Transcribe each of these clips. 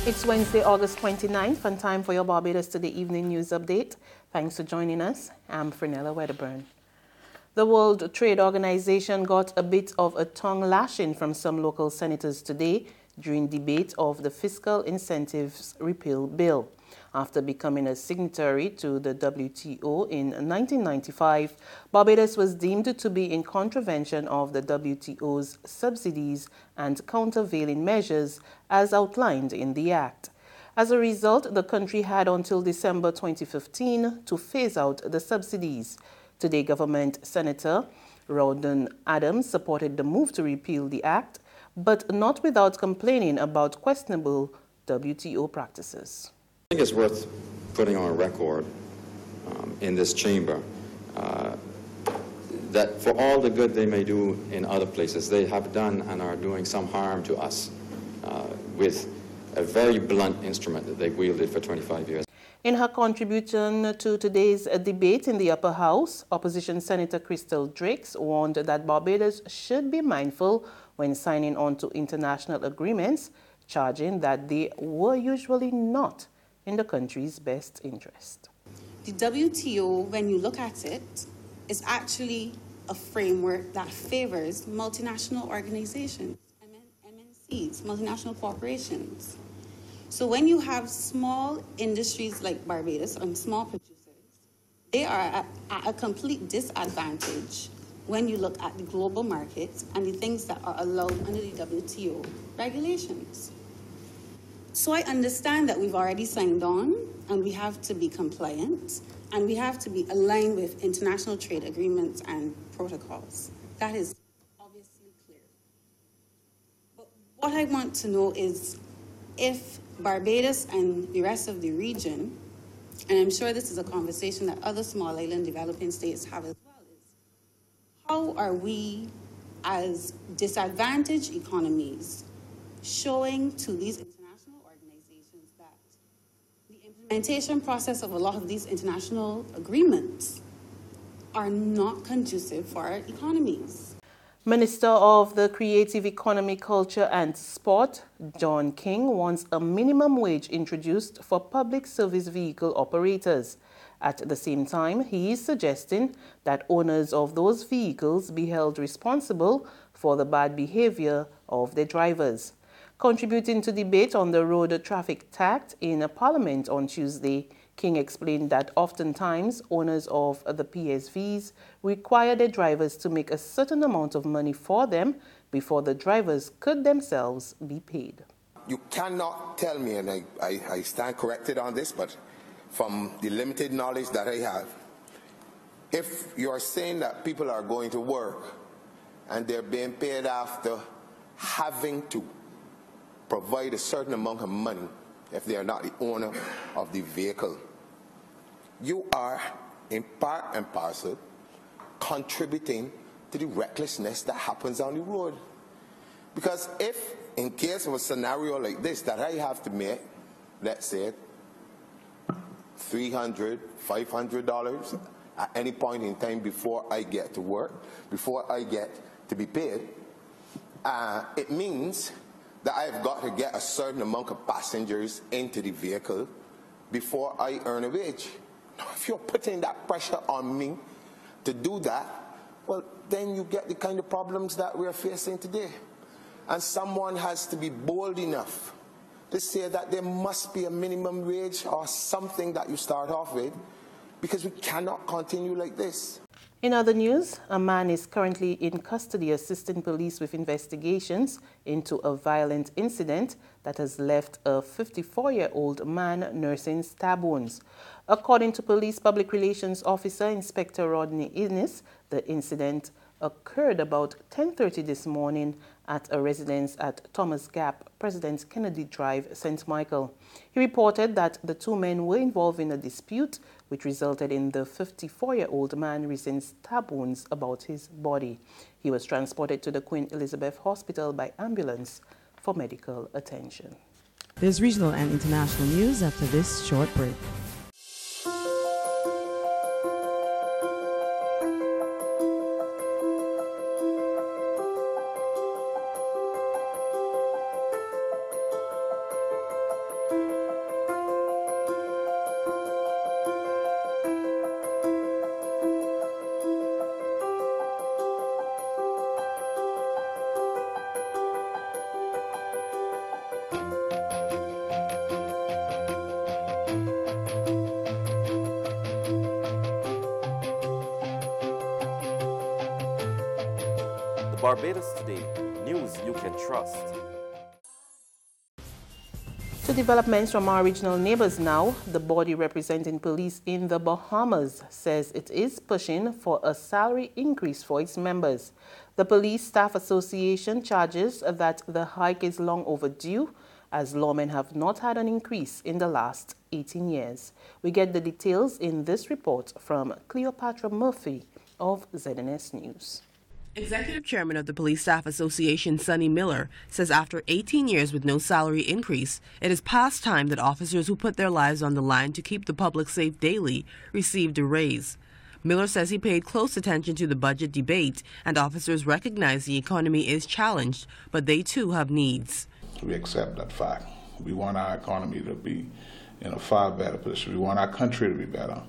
It's Wednesday, August 29th, and time for your Barbados Today evening news update. Thanks for joining us. I'm Frenella Wedderburn. The World Trade Organization got a bit of a tongue lashing from some local senators today during debate of the Fiscal Incentives Repeal Bill. After becoming a signatory to the WTO in 1995, Barbados was deemed to be in contravention of the WTO's subsidies and countervailing measures as outlined in the Act. As a result, the country had until December 2015 to phase out the subsidies. Today, Government Senator Rawdon Adams supported the move to repeal the Act, but not without complaining about questionable WTO practices. I think it's worth putting on record in this chamber that for all the good they may do in other places, they have done and are doing some harm to us with a very blunt instrument that they've wielded for 25 years. In her contribution to today's debate in the upper house, opposition Senator Crystal Drakes warned that Barbados should be mindful when signing on to international agreements, charging that they were usually not in the country's best interest. The WTO, when you look at it, is actually a framework that favors multinational organizations, MNCs, multinational corporations. So when you have small industries like Barbados and small producers, they are at a complete disadvantage when you look at the global markets and the things that are allowed under the WTO regulations. So I understand that we've already signed on and we have to be compliant and we have to be aligned with international trade agreements and protocols. That is obviously clear. But what I want to know is if Barbados and the rest of the region, and I'm sure this is a conversation that other small island developing states have as well, is how are we as disadvantaged economies showing to these international organizations that the implementation process of a lot of these international agreements are not conducive for our economies. Minister of the Creative Economy, Culture and Sport, John King, wants a minimum wage introduced for public service vehicle operators. At the same time, he is suggesting that owners of those vehicles be held responsible for the bad behavior of their drivers. Contributing to debate on the road traffic tax in Parliament on Tuesday, King explained that oftentimes owners of the PSVs require their drivers to make a certain amount of money for them before the drivers could themselves be paid. You cannot tell me, and I stand corrected on this, but from the limited knowledge that I have, if you're saying that people are going to work and they're being paid after having to provide a certain amount of money if they are not the owner of the vehicle, you are in part and parcel contributing to the recklessness that happens on the road. Because if, in case of a scenario like this, that I have to make, let's say, $300, $500 at any point in time before I get to work, before I get to be paid, it means that I've got to get a certain amount of passengers into the vehicle before I earn a wage. Now, if you're putting that pressure on me to do that, well, then you get the kind of problems that we're facing today. And someone has to be bold enough to say that there must be a minimum wage or something that you start off with, because we cannot continue like this. In other news, a man is currently in custody assisting police with investigations into a violent incident that has left a 54-year-old man nursing stab wounds. According to Police Public Relations Officer Inspector Rodney Innes, the incident occurred about 10:30 this morning at a residence at Thomas Gap, President Kennedy Drive, St. Michael. He reported that the two men were involved in a dispute which resulted in the 54-year-old man receiving stab wounds about his body. He was transported to the Queen Elizabeth Hospital by ambulance for medical attention. There's regional and international news after this short break. Barbados Today, news you can trust. To developments from our regional neighbors now, the body representing police in the Bahamas says it is pushing for a salary increase for its members. The Police Staff Association charges that the hike is long overdue, as lawmen have not had an increase in the last 18 years. We get the details in this report from Cleopatra Murphy of ZNS News. Executive Chairman of the Police Staff Association, Sonny Miller, says after 18 years with no salary increase, it is past time that officers who put their lives on the line to keep the public safe daily received a raise. Miller says he paid close attention to the budget debate, and officers recognize the economy is challenged, but they too have needs. We accept that fact. We want our economy to be in a far better position. We want our country to be better.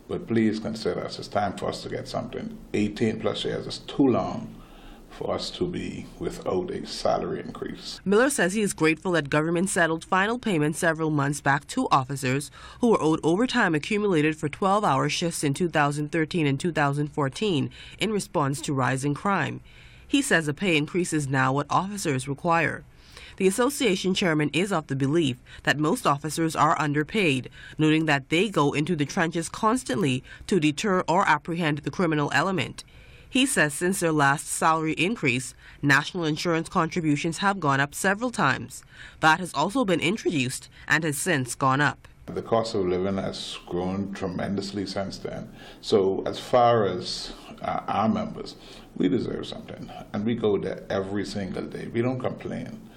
But please consider us. It's time for us to get something. 18 plus years is too long for us to be without a salary increase. Miller says he is grateful that government settled final payments several months back to officers who were owed overtime accumulated for 12-hour shifts in 2013 and 2014 in response to rising crime. He says a pay increase is now what officers require. The association chairman is of the belief that most officers are underpaid, noting that they go into the trenches constantly to deter or apprehend the criminal element. He says since their last salary increase, national insurance contributions have gone up several times. That has also been introduced and has since gone up. The cost of living has grown tremendously since then. So as far as our members, we deserve something, and we go there every single day. We don't complain.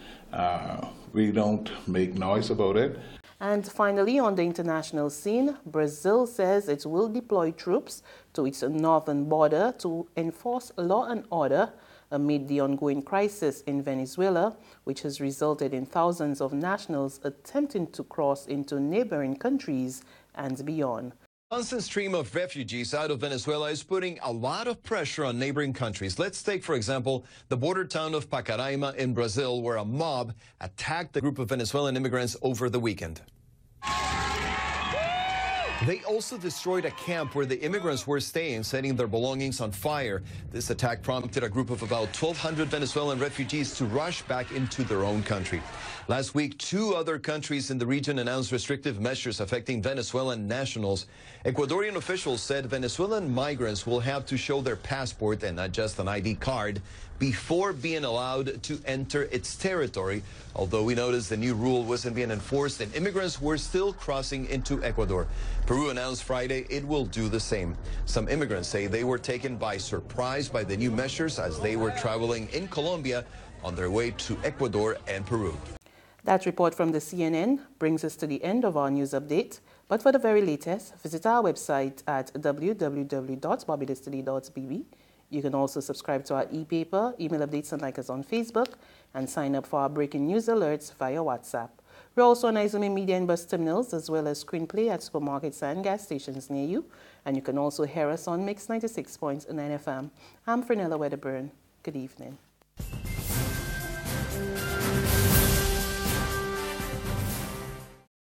We don't make noise about it. And finally, on the international scene, Brazil says it will deploy troops to its northern border to enforce law and order amid the ongoing crisis in Venezuela, which has resulted in thousands of nationals attempting to cross into neighboring countries and beyond. The constant stream of refugees out of Venezuela is putting a lot of pressure on neighboring countries. Let's take, for example, the border town of Pacaraima in Brazil, where a mob attacked a group of Venezuelan immigrants over the weekend. They also destroyed a camp where the immigrants were staying, setting their belongings on fire. This attack prompted a group of about 1,200 Venezuelan refugees to rush back into their own country. Last week, 2 other countries in the region announced restrictive measures affecting Venezuelan nationals. Ecuadorian officials said Venezuelan migrants will have to show their passport and not just an ID card before being allowed to enter its territory, although we noticed the new rule wasn't being enforced and immigrants were still crossing into Ecuador. Peru announced Friday it will do the same. Some immigrants say they were taken by surprise by the new measures as they were traveling in Colombia on their way to Ecuador and Peru. That report from the CNN brings us to the end of our news update. But for the very latest, visit our website at www.barbadostoday.bb. You can also subscribe to our e-paper, email updates, and like us on Facebook, and sign up for our breaking news alerts via WhatsApp. We're also on Izumi Media and Bus Terminals, as well as screenplay at supermarkets and gas stations near you. And you can also hear us on Mix 96.9 FM. I'm Fernella Wedderburn. Good evening.